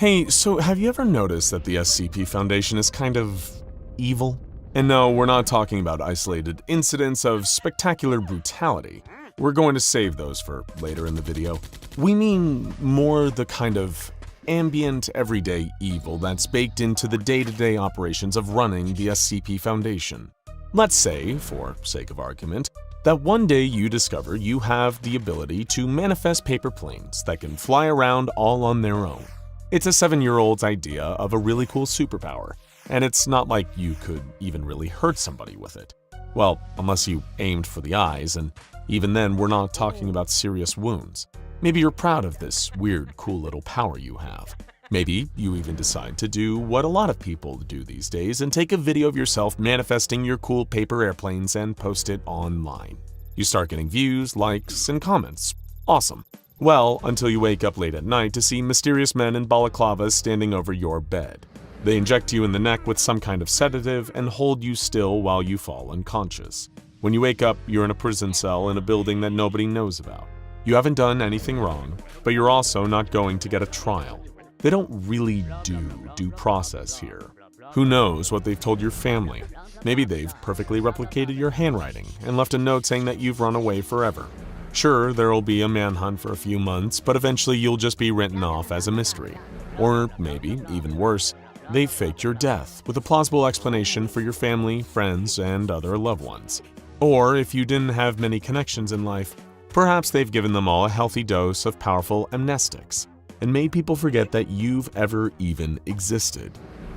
Hey, so have you ever noticed that the SCP Foundation is kind of evil? And no, we're not talking about isolated incidents of spectacular brutality. We're going to save those for later in the video. We mean more the kind of ambient, everyday evil that's baked into the day-to-day operations of running the SCP Foundation. Let's say, for sake of argument, that one day you discover you have the ability to manifest paper planes that can fly around all on their own. It's a 7-year-old's idea of a really cool superpower, and it's not like you could even really hurt somebody with it. Well, unless you aimed for the eyes, and even then we're not talking about serious wounds. Maybe you're proud of this weird, cool little power you have. Maybe you even decide to do what a lot of people do these days and take a video of yourself manifesting your cool paper airplanes and post it online. You start getting views, likes, and comments. Awesome. Well, until you wake up late at night to see mysterious men in balaclavas standing over your bed. They inject you in the neck with some kind of sedative and hold you still while you fall unconscious. When you wake up, you're in a prison cell in a building that nobody knows about. You haven't done anything wrong, but you're also not going to get a trial. They don't really do due process here. Who knows what they've told your family? Maybe they've perfectly replicated your handwriting and left a note saying that you've run away forever. Sure, there'll be a manhunt for a few months, but eventually you'll just be written off as a mystery. Or maybe, even worse, they've faked your death with a plausible explanation for your family, friends, and other loved ones. Or if you didn't have many connections in life, perhaps they've given them all a healthy dose of powerful amnestics and made people forget that you've ever even existed.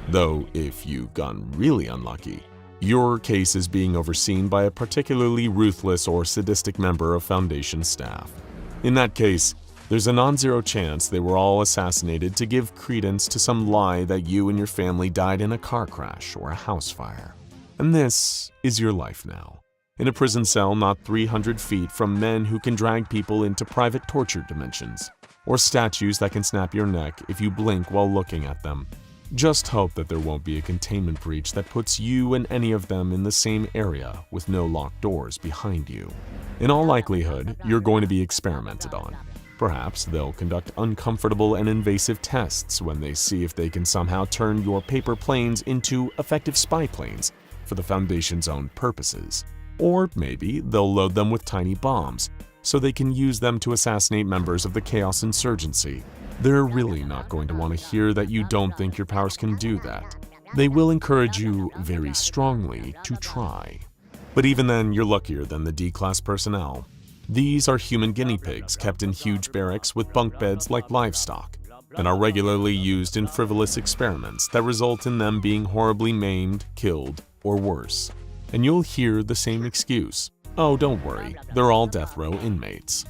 Though, if you've gotten really unlucky, your case is being overseen by a particularly ruthless or sadistic member of Foundation staff. In that case, there's a non-zero chance they were all assassinated to give credence to some lie that you and your family died in a car crash or a house fire. And this is your life now, in a prison cell not 300 feet from men who can drag people into private torture dimensions, or statues that can snap your neck if you blink while looking at them. Just hope that there won't be a containment breach that puts you and any of them in the same area with no locked doors behind you. In all likelihood, you're going to be experimented on. Perhaps they'll conduct uncomfortable and invasive tests when they see if they can somehow turn your paper planes into effective spy planes for the Foundation's own purposes. Or maybe they'll load them with tiny bombs so they can use them to assassinate members of the Chaos Insurgency. They're really not going to want to hear that you don't think your powers can do that. They will encourage you very strongly to try. But even then, you're luckier than the D-class personnel. These are human guinea pigs kept in huge barracks with bunk beds like livestock, and are regularly used in frivolous experiments that result in them being horribly maimed, killed, or worse. And you'll hear the same excuse. Oh, don't worry, they're all death row inmates.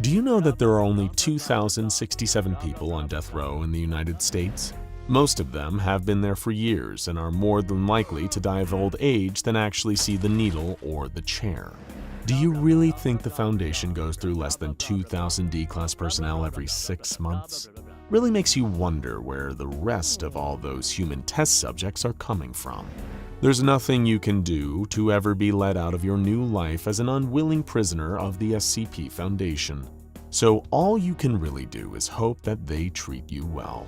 Do you know that there are only 2,067 people on death row in the United States? Most of them have been there for years and are more than likely to die of old age than actually see the needle or the chair. Do you really think the Foundation goes through less than 2,000 D-class personnel every 6 months? Really makes you wonder where the rest of all those human test subjects are coming from. There's nothing you can do to ever be let out of your new life as an unwilling prisoner of the SCP Foundation. So all you can really do is hope that they treat you well.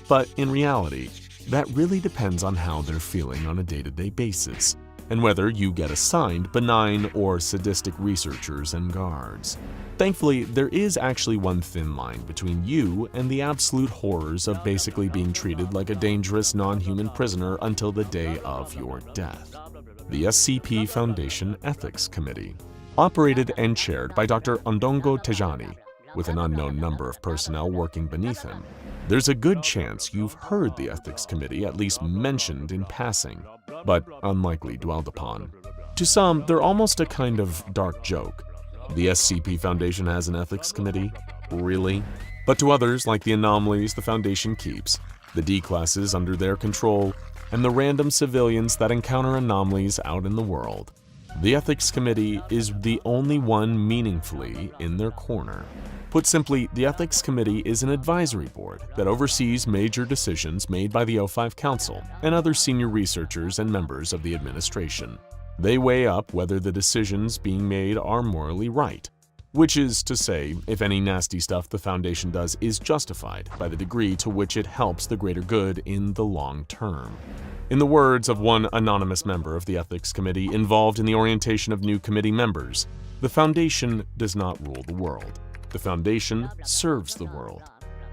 But in reality, that really depends on how they're feeling on a day-to-day basis, and whether you get assigned benign or sadistic researchers and guards. Thankfully, there is actually one thin line between you and the absolute horrors of basically being treated like a dangerous non-human prisoner until the day of your death. The SCP Foundation Ethics Committee, operated and chaired by Dr. Ondongo Tejani, with an unknown number of personnel working beneath him. There's a good chance you've heard the Ethics Committee at least mentioned in passing, but unlikely dwelled upon. To some, they're almost a kind of dark joke. The SCP Foundation has an ethics committee? Really? But to others, like the anomalies the Foundation keeps, the D-classes under their control, and the random civilians that encounter anomalies out in the world, the Ethics Committee is the only one meaningfully in their corner. Put simply, the Ethics Committee is an advisory board that oversees major decisions made by the O5 Council and other senior researchers and members of the administration. They weigh up whether the decisions being made are morally right. Which is to say, if any nasty stuff the Foundation does is justified by the degree to which it helps the greater good in the long term. In the words of one anonymous member of the Ethics Committee involved in the orientation of new committee members, the Foundation does not rule the world. The Foundation serves the world.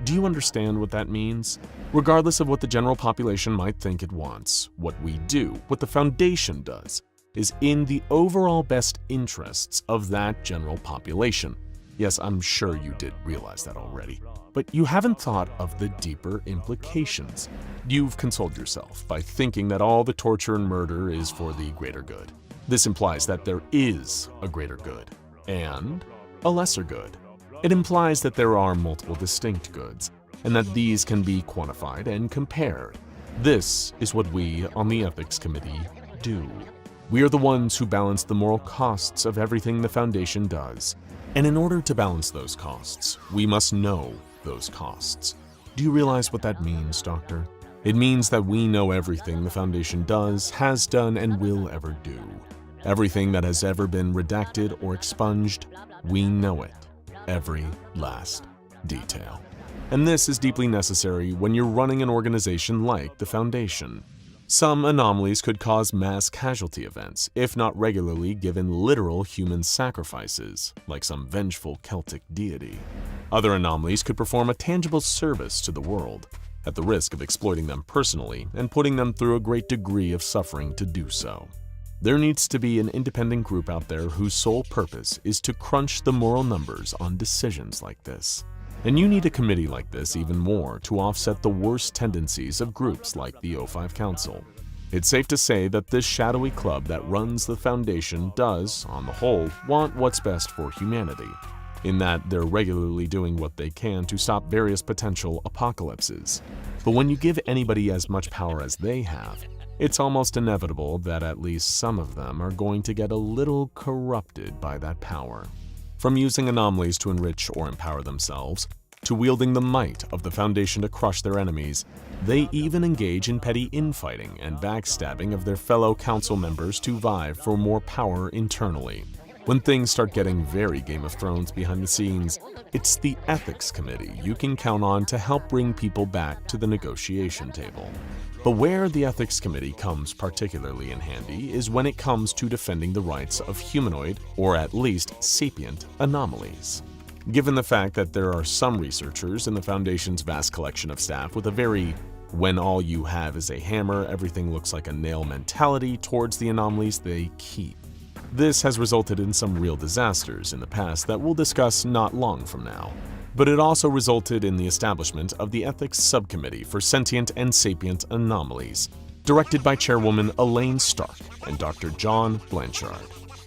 Do you understand what that means? Regardless of what the general population might think it wants, what we do, what the Foundation does, is in the overall best interests of that general population. Yes, I'm sure you did realize that already, but you haven't thought of the deeper implications. You've consoled yourself by thinking that all the torture and murder is for the greater good. This implies that there is a greater good and a lesser good. It implies that there are multiple distinct goods, and that these can be quantified and compared. This is what we on the Ethics Committee do. We are the ones who balance the moral costs of everything the Foundation does. And in order to balance those costs, we must know those costs. Do you realize what that means, Doctor? It means that we know everything the Foundation does, has done, and will ever do. Everything that has ever been redacted or expunged, we know it. Every last detail. And this is deeply necessary when you're running an organization like the Foundation. Some anomalies could cause mass casualty events, if not regularly given literal human sacrifices, like some vengeful Celtic deity. Other anomalies could perform a tangible service to the world, at the risk of exploiting them personally and putting them through a great degree of suffering to do so. There needs to be an independent group out there whose sole purpose is to crunch the moral numbers on decisions like this. And you need a committee like this even more to offset the worst tendencies of groups like the O5 Council. It's safe to say that this shadowy club that runs the Foundation does, on the whole, want what's best for humanity, in that they're regularly doing what they can to stop various potential apocalypses. But when you give anybody as much power as they have, it's almost inevitable that at least some of them are going to get a little corrupted by that power. From using anomalies to enrich or empower themselves, to wielding the might of the Foundation to crush their enemies, they even engage in petty infighting and backstabbing of their fellow council members to vie for more power internally. When things start getting very Game of Thrones behind the scenes, it's the Ethics Committee you can count on to help bring people back to the negotiation table. But where the Ethics Committee comes particularly in handy is when it comes to defending the rights of humanoid, or at least sapient, anomalies. Given the fact that there are some researchers in the Foundation's vast collection of staff with a very when all you have is a hammer, everything looks like a nail mentality towards the anomalies they keep. This has resulted in some real disasters in the past that we'll discuss not long from now. But it also resulted in the establishment of the Ethics Subcommittee for Sentient and Sapient Anomalies, directed by Chairwoman Elaine Stark and Dr. John Blanchard.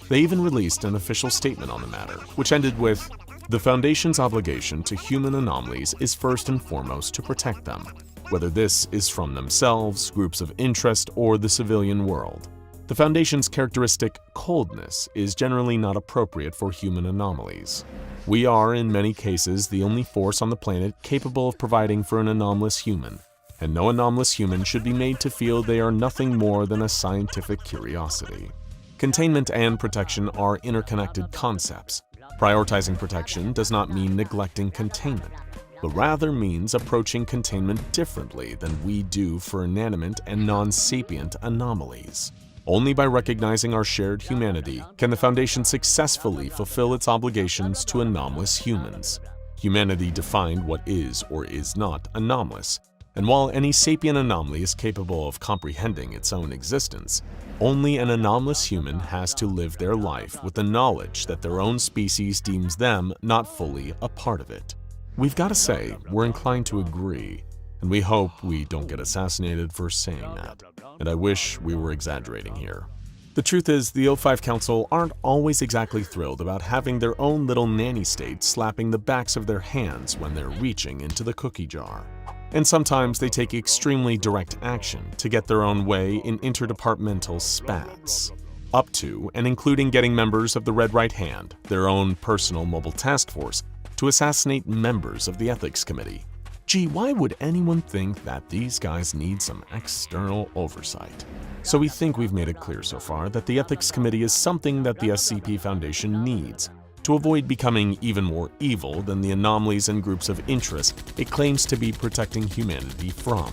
They even released an official statement on the matter, which ended with, "The Foundation's obligation to human anomalies is first and foremost to protect them, whether this is from themselves, groups of interest, or the civilian world. The Foundation's characteristic coldness is generally not appropriate for human anomalies. We are, in many cases, the only force on the planet capable of providing for an anomalous human, and no anomalous human should be made to feel they are nothing more than a scientific curiosity. Containment and protection are interconnected concepts. Prioritizing protection does not mean neglecting containment, but rather means approaching containment differently than we do for inanimate and non-sapient anomalies. Only by recognizing our shared humanity can the Foundation successfully fulfill its obligations to anomalous humans. Humanity defined what is or is not anomalous, and while any sapient anomaly is capable of comprehending its own existence, only an anomalous human has to live their life with the knowledge that their own species deems them not fully a part of it. We've got to say, we're inclined to agree, and we hope we don't get assassinated for saying that. And I wish we were exaggerating here. The truth is, the O5 Council aren't always exactly thrilled about having their own little nanny state slapping the backs of their hands when they're reaching into the cookie jar. And sometimes they take extremely direct action to get their own way in interdepartmental spats. Up to and including getting members of the Red Right Hand, their own personal mobile task force, to assassinate members of the Ethics Committee. Gee, why would anyone think that these guys need some external oversight? So we think we've made it clear so far that the Ethics Committee is something that the SCP Foundation needs to avoid becoming even more evil than the anomalies and groups of interest it claims to be protecting humanity from.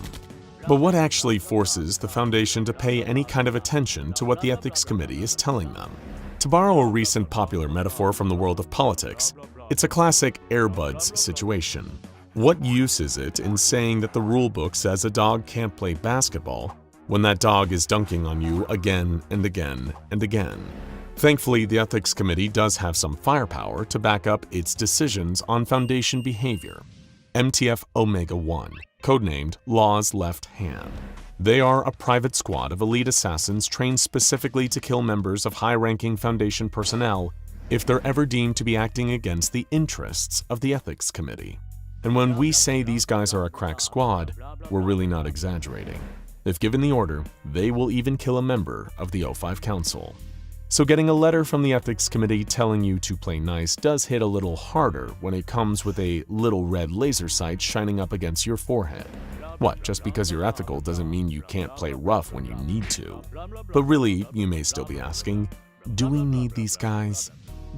But what actually forces the Foundation to pay any kind of attention to what the Ethics Committee is telling them? To borrow a recent popular metaphor from the world of politics, it's a classic Airbuds situation. What use is it in saying that the rulebook says a dog can't play basketball when that dog is dunking on you again and again and again? Thankfully, the Ethics Committee does have some firepower to back up its decisions on Foundation behavior. MTF Omega-1, codenamed Law's Left Hand. They are a private squad of elite assassins trained specifically to kill members of high-ranking Foundation personnel if they're ever deemed to be acting against the interests of the Ethics Committee. And when we say these guys are a crack squad, we're really not exaggerating. If given the order, they will even kill a member of the O5 Council. So getting a letter from the Ethics Committee telling you to play nice does hit a little harder when it comes with a little red laser sight shining up against your forehead. What, just because you're ethical doesn't mean you can't play rough when you need to. But really, you may still be asking, do we need these guys?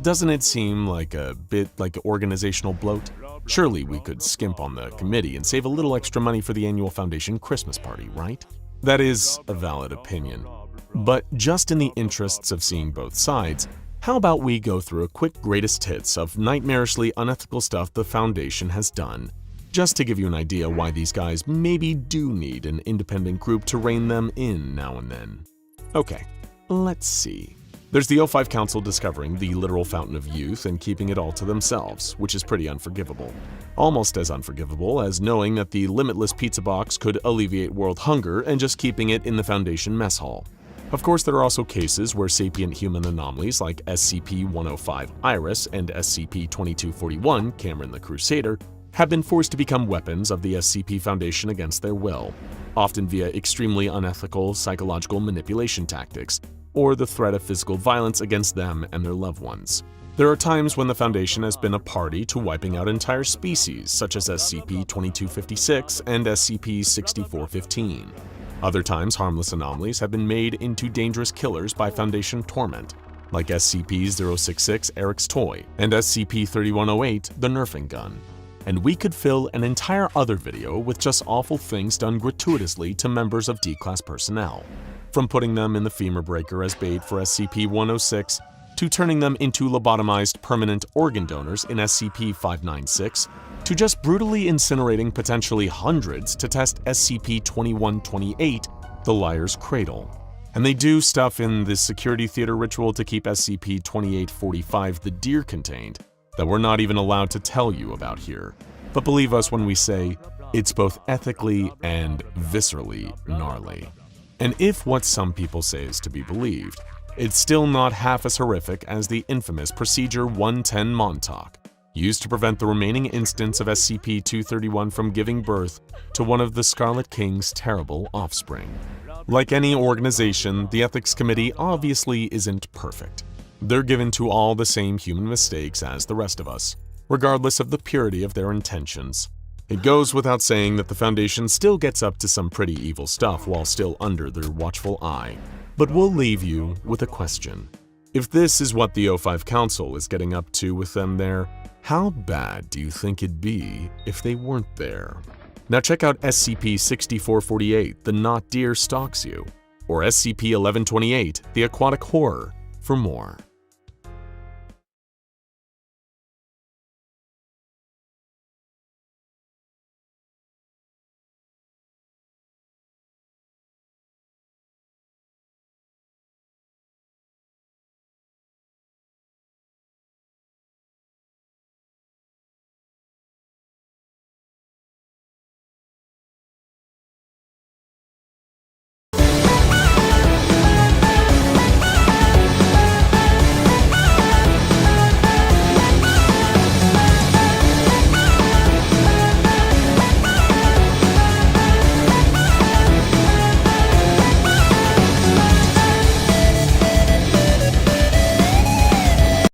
Doesn't it seem like a bit like organizational bloat? Surely we could skimp on the committee and save a little extra money for the annual Foundation Christmas party, right? That is a valid opinion. But just in the interests of seeing both sides, how about we go through a quick greatest hits of nightmarishly unethical stuff the Foundation has done, just to give you an idea why these guys maybe do need an independent group to rein them in now and then. Okay, let's see. There's the O5 Council discovering the literal fountain of youth and keeping it all to themselves, which is pretty unforgivable. Almost as unforgivable as knowing that the limitless pizza box could alleviate world hunger and just keeping it in the Foundation mess hall. Of course, there are also cases where sapient human anomalies like SCP-105 Iris and SCP-2241 Cameron the Crusader have been forced to become weapons of the SCP Foundation against their will, often via extremely unethical psychological manipulation tactics, or the threat of physical violence against them and their loved ones. There are times when the Foundation has been a party to wiping out entire species, such as SCP-2256 and SCP-6415. Other times, harmless anomalies have been made into dangerous killers by Foundation torment, like SCP-066 Eric's Toy and SCP-3108 the Nerfing Gun. And we could fill an entire other video with just awful things done gratuitously to members of D-Class personnel, from putting them in the femur breaker as bait for SCP-106 to turning them into lobotomized permanent organ donors in SCP-596, to just brutally incinerating potentially hundreds to test SCP-2128, the Liar's Cradle. And they do stuff in the security theater ritual to keep SCP-2845, the Deer, contained, that we're not even allowed to tell you about here. But believe us when we say, it's both ethically and viscerally gnarly. And if what some people say is to be believed, it's still not half as horrific as the infamous Procedure 110 Montauk, used to prevent the remaining instance of SCP-231 from giving birth to one of the Scarlet King's terrible offspring. Like any organization, the Ethics Committee obviously isn't perfect. They're given to all the same human mistakes as the rest of us, regardless of the purity of their intentions. It goes without saying that the Foundation still gets up to some pretty evil stuff while still under their watchful eye. But we'll leave you with a question. If this is what the O5 Council is getting up to with them there, how bad do you think it'd be if they weren't there? Now check out SCP-6448, the Not Deer Stalks You, or SCP-1128, the Aquatic Horror, for more.